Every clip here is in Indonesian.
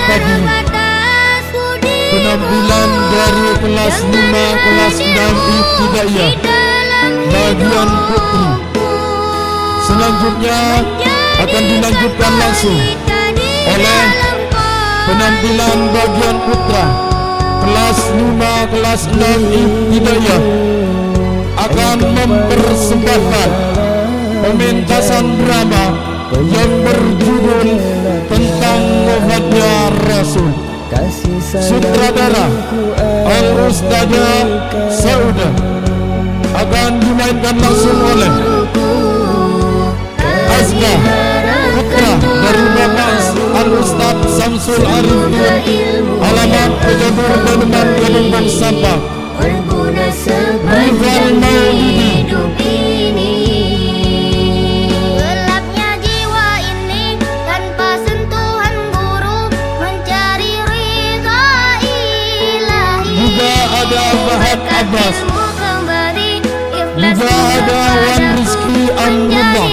pagi penampilan dari kelas 5 kelas 6 ibtidaiyah bagian putri. Selanjutnya akan dilanjutkan langsung oleh penampilan bagian putra kelas 5 kelas 6 ibtidaiyah akan mempersembahkan pementasan drama yang berjudul Tentang Wafatnya Rasul. Sutradara Al-Ustadzah Saudah akan dimainkan langsung oleh Azka, putra dari Bapak Al-Ustadz Samsul Arifin, alamat Pejabat Peneman Kedunggang Sampah. Rival Maulidi. Gelapnya jiwa ini tanpa sentuhan guru mencari ridha ilahi. Juga ada Fahad Abbas, juga ada Wan Rizky Amrullah,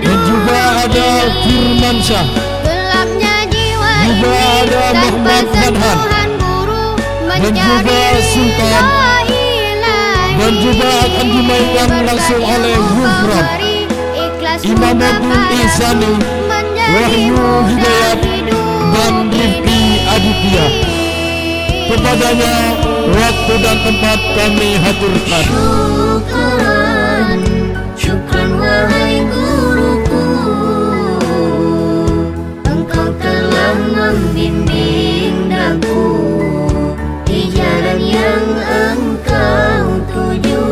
dan juga ada Firman Syah, juga ada Muhammad Fanhan, dan juga Sultan, dan juga akan dimainkan langsung oleh Gufron, Imamuddin Ihsani, Wahyu Hidayat, dan Rifki Aditya. Kepadanya waktu dan tempat kami haturkan. Syukran, syukran wahai guruku, engkau telah membimbing daku di jalan yang engkau tuju.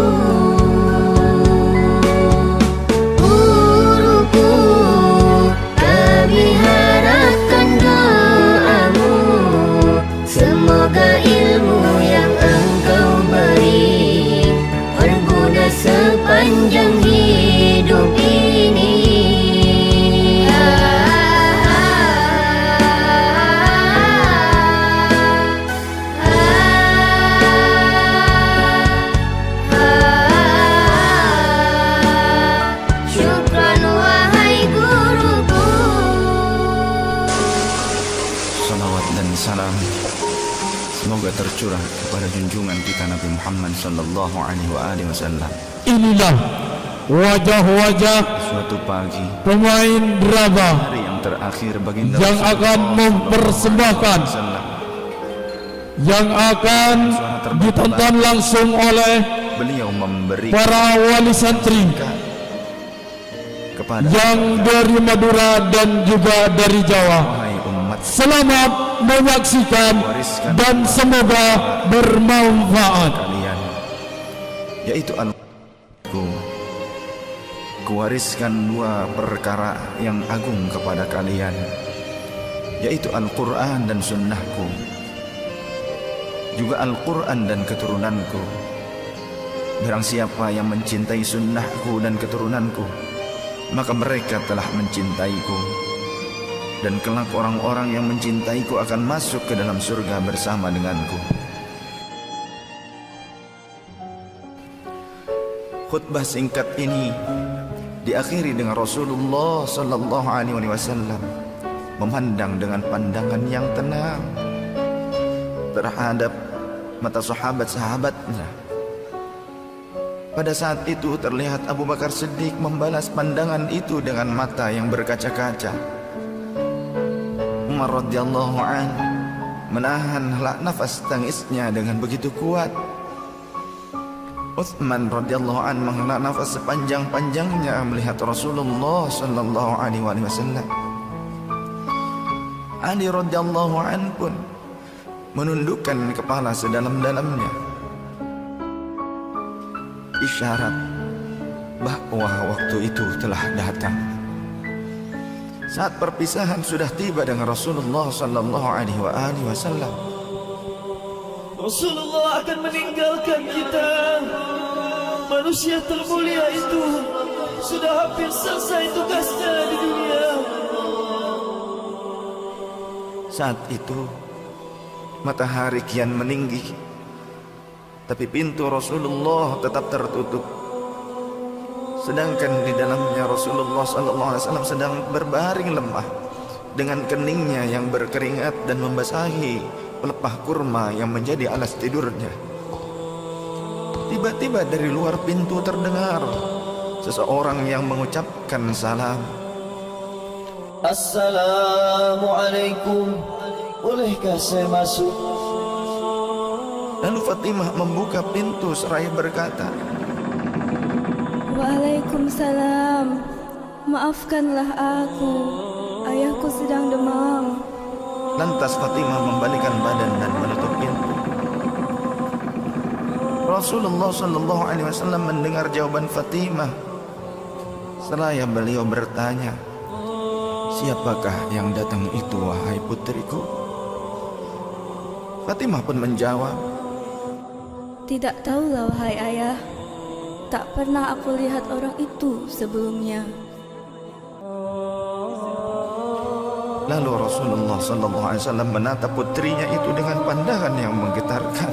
Guruku, kami harapkan doamu, semoga ilmu yang engkau beri berguna sepanjang hidup ini. Syukran wahai guruku. Salawat dan salam semoga tercurah kepada junjungan kita Nabi Muhammad sallallahu alaihi wasallam. Inilah wajah-wajah Suatu pagi, pemain drama hari yang terakhir baginda yang akan mempersembahkan, yang akan ditonton langsung oleh beliau memberi para wali santri kepada yang dari Madura dan juga dari Jawa. wahai umat Selamat menyaksikan dan semoga bermanfaat. kalian, yaitu Al-Qur'anku. Kuwariskan dua perkara yang agung kepada kalian, yaitu Al-Quran dan Sunnahku, juga Al-Quran dan keturunanku. Barang siapa yang mencintai Sunnahku dan keturunanku, maka mereka telah mencintaiku, dan kelak orang-orang yang mencintaiku akan masuk ke dalam surga bersama denganku. Khutbah singkat ini diakhiri dengan Rasulullah sallallahu alaihi wasallam memandang dengan pandangan yang tenang terhadap mata sahabat-sahabatnya. Pada saat itu terlihat Abu Bakar Siddiq membalas pandangan itu dengan mata yang berkaca-kaca. Umar radhiyallahu an menahan nafas tangisnya dengan begitu kuat. Utsman radhiyallahu an menghela nafas sepanjang-panjangnya melihat Rasulullah sallallahu alaihi wasallam. Ali radhiyallahu an pun menundukkan kepala sedalam-dalamnya, isyarat bahwa waktu itu telah datang. Saat perpisahan sudah tiba dengan Rasulullah sallallahu alaihi wasallam, Rasulullah akan meninggalkan kita. Manusia termulia itu sudah hampir selesai tugasnya di dunia. saat itu matahari kian meninggi, tapi pintu Rasulullah tetap tertutup. Sedangkan di dalamnya Rasulullah SAW sedang berbaring lemah dengan keningnya yang berkeringat dan membasahi pelepah kurma yang menjadi alas tidurnya. Tiba-tiba dari luar pintu terdengar seseorang yang mengucapkan salam. Assalamualaikum, bolehkah saya masuk? Lalu Fatimah membuka pintu seraya berkata, Waalaikumsalam. Maafkanlah aku, ayahku sedang demam. Lantas Fatimah membalikkan badan dan menutup pintu. Rasulullah SAW mendengar jawaban Fatimah. Seraya beliau bertanya, "Siapakah yang datang itu, wahai putriku?" Fatimah pun menjawab, Tidak tahulah wahai ayah. Tak pernah aku lihat orang itu sebelumnya. Lalu Rasulullah SAW menatap putrinya itu dengan pandangan yang menggetarkan.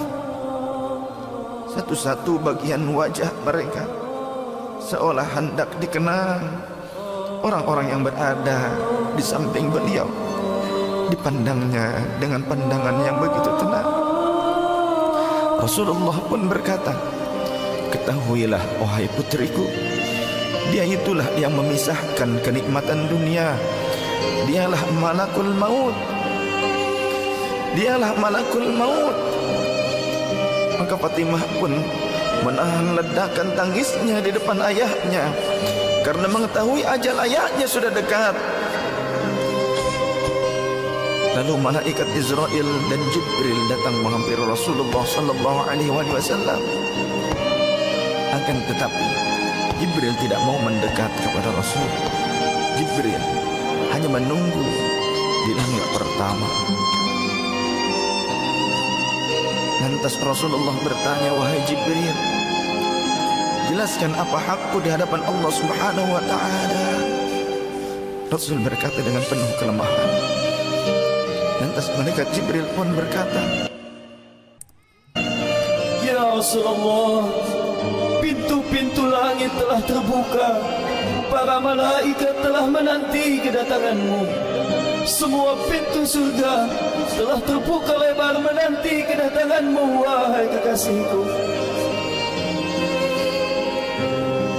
Satu-satu bagian wajah mereka seolah hendak dikenang. Orang-orang yang berada di samping beliau dipandangnya dengan pandangan yang begitu tenang. Rasulullah pun berkata, "Ketahuilah wahai putriku, dia itulah yang memisahkan kenikmatan dunia. Dialah malakul maut. Dialah malakul maut." Maka Fatimah pun menahan ledakan tangisnya di depan ayahnya karena mengetahui ajal ayahnya sudah dekat. Lalu malaikat Israel dan Jibril datang menghampiri Rasulullah SAW. Akan tetapi Jibril tidak mau mendekat kepada Rasul. Jibril hanya menunggu di langit pertama. Lantas Rasulullah bertanya, "Wahai Jibril, jelaskan apa hakku di hadapan Allah Subhanahu wa ta'ala?" Rasul berkata dengan penuh kelemahan. Lantas malaikat Jibril pun berkata, Ya Rasulullah, pintu-pintu langit telah terbuka. Para malaikat telah menanti kedatanganmu. Semua pintu surga telah terbuka lebar menanti kedatanganmu, wahai kekasihku.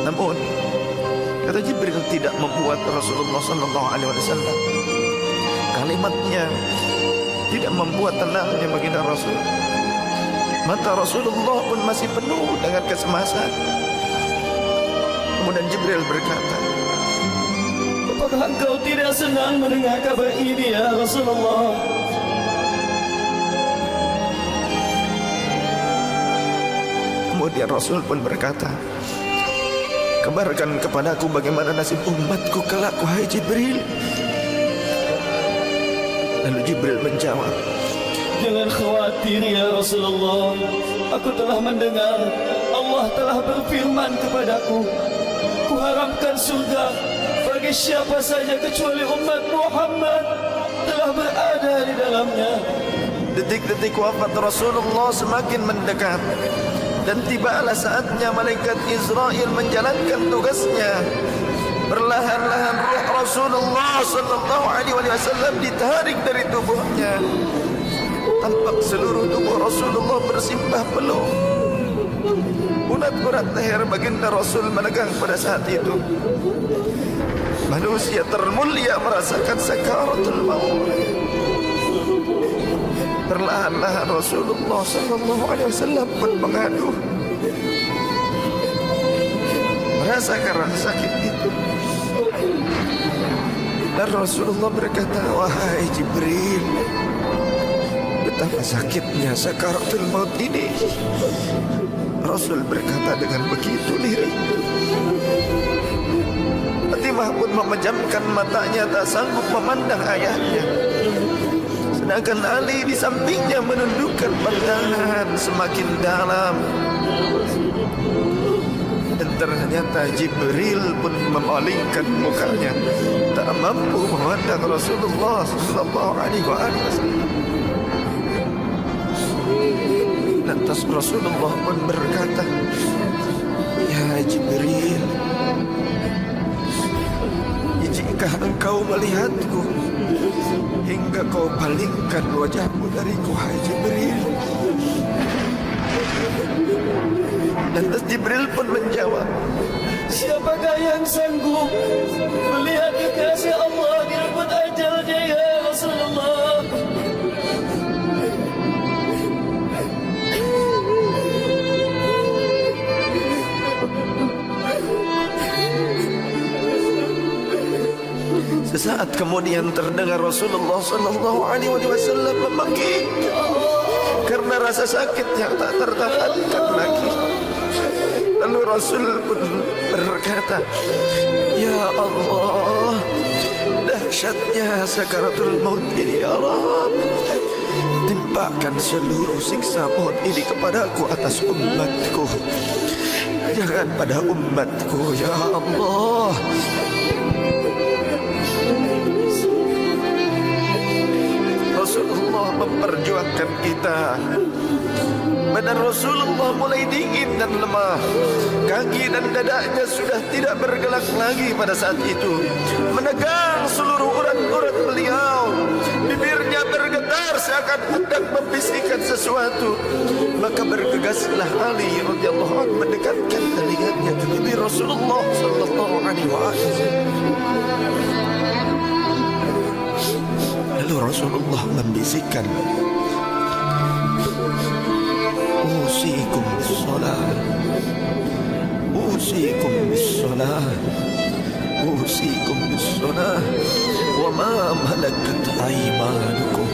namun kata Jibril tidak membuat Rasulullah SAW. Kalimatnya tidak membuat tenangnya baginda Rasul. Mata Rasulullah pun masih penuh dengan kecemasan. Kemudian Jibril berkata, Apakah engkau tidak senang mendengar kabar ini, ya Rasulullah? Kemudian Rasul pun berkata, "Kabarkan kepadaku bagaimana nasib umatku kelak, wahai Jibril." Lalu Jibril menjawab, Jangan khawatir ya Rasulullah. Aku telah mendengar Allah telah berfirman kepadaku, Kuharamkan surga bagi siapa saja kecuali umat Muhammad telah berada di dalamnya. detik-detik wafat Rasulullah semakin mendekat, dan tibalah saatnya malaikat Israel menjalankan tugasnya. Perlahan-lahan ruh Rasulullah SAW ditarik dari tubuhnya. Tampak seluruh tubuh Rasulullah bersimbah peluh. Urat-urat leher baginda Rasul menegang pada saat itu. Manusia termulia merasakan sakaratul maut. Perlahan-lahan Rasulullah SAW pun mengadu, merasakan rasa sakit itu. Dan Rasulullah berkata, "Wahai Jibril, betapa sakitnya sakaratul maut ini." Rasul berkata dengan begitu lirih. Fatimah pun memejamkan matanya, tak sanggup memandang ayahnya. Sedangkan Ali di sampingnya menundukkan pandangan semakin dalam. Dan ternyata Jibril pun memalingkan mukanya, tak mampu memandang Rasulullah SAW. Lantas Rasulullah pun berkata, "Ya Jibril, jika engkau melihatku hingga kau palingkan wajahmu dariku, hai Jibril. Lantas Jibril pun menjawab, Siapakah yang sanggup melihat kekasih Allah direbut ajalnya ya Rasulullah? sesaat kemudian terdengar Rasulullah sallallahu alaihi wasallam memanggil karena rasa sakit yang tak tertahankan lagi. Lalu Rasul pun berkata, Ya Allah, dahsyatnya sakaratul maut ini ya Rabb. Timpakan seluruh siksa maut ini kepadaku atas umatku, jangan pada umatku ya Allah. Rasulullah memperjuangkan kita. Badan Rasulullah mulai dingin dan lemah. Kaki dan dadanya sudah tidak bergerak lagi pada saat itu. Menegang seluruh urat-urat beliau. Bibirnya bergetar seakan hendak membisikkan sesuatu. Maka bergegaslah Ali radhiyallahu anhu mendekatkan telinganya ke bibir Rasulullah sallallahu alaihi wasallam. Lalu Rasulullah membisikkan, Usikum bis-salah, Usikum bis-salah, Usikum bis-salah, wa ma malakat aymanukum.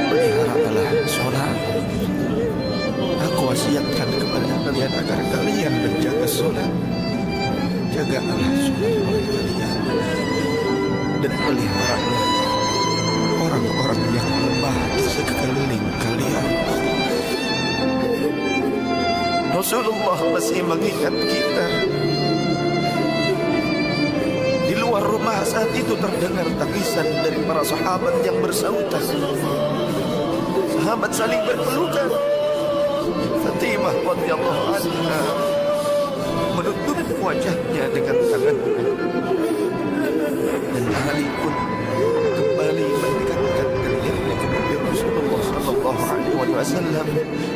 Peliharalah salat. Aku wasiatkan kepada kalian agar kalian menjaga salat. Jagalah salat kalian dan peliharalah orang-orang yang lemah di sekeliling kalian. Rasulullah masih mengingat kita. Di luar rumah saat itu terdengar tangisan dari para sahabat yang bersautan. Sahabat saling berpelukan. Fatimah radhiyallahu anha menutup wajahnya dengan tangannya. Dan Ali pun kembali mendekatkan dirinya ke bibir Rasulullah sallallahu alaihi wasallam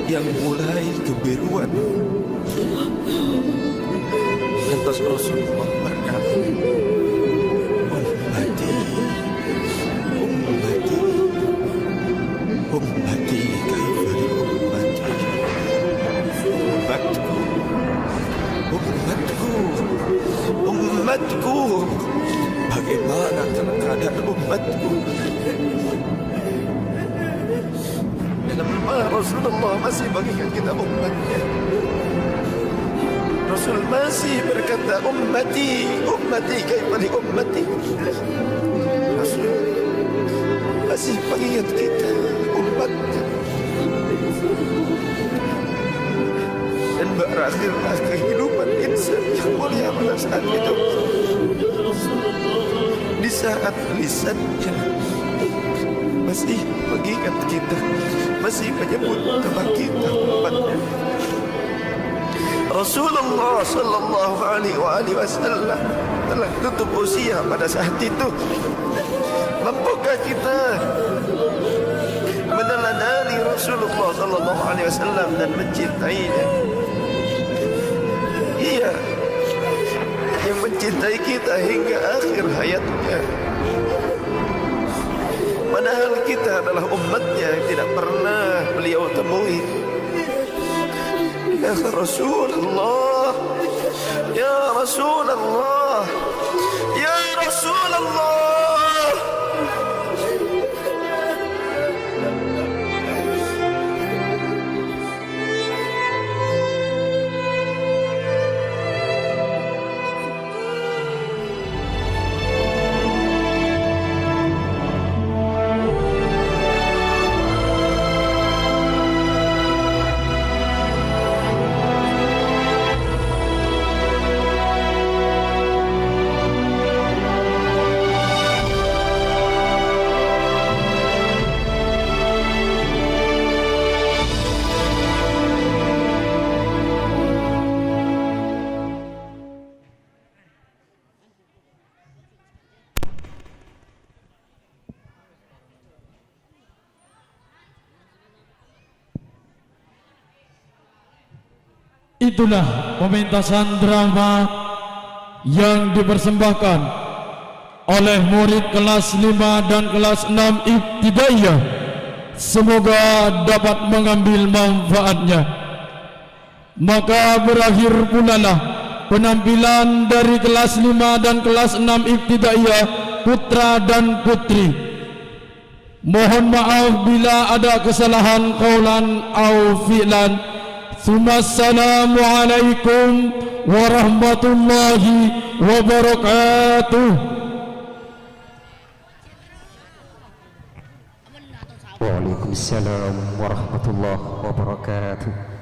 yang mulai kebiruan. Lantas Rasulullah berkata, Ummati, ummati, ummati, kaifa li ummati, ummatku, ummatku, ummatku. Bagaimana keadaan umatku? Dalam rumah Rasulullah masih mengingat kita umatnya. Rasul masih berkata, Ummati, ummati, kaifa li ummati. Rasul masih mengingat kita umatnya. Dan berakhirlah kehidupan insan yang mulia pada saat itu. Di saat lisannya masih mengingat kita, masih menyebut nama kita umatnya. Rasulullah sallallahu alaihi wasallam telah tutup usia pada saat itu. Mampukah kita meneladani Rasulullah sallallahu alaihi wasallam dan mencintainya? Iya, yang mencintai kita hingga akhir hayatnya. Padahal kita adalah umatnya yang tidak pernah beliau temui. Ya Rasulullah, Ya Rasulullah, Ya Rasulullah. Itulah pementasan drama yang dipersembahkan oleh murid kelas 5 dan kelas 6 Ibtidaiyah. Semoga dapat mengambil manfaatnya. Maka berakhir pula lah penampilan dari kelas 5 dan kelas 6 Ibtidaiyah putra dan putri. Mohon maaf bila ada kesalahan qaulan au fi'lan. Assalamualaikum warahmatullahi wabarakatuh. Waalaikumsalam warahmatullahi wabarakatuh.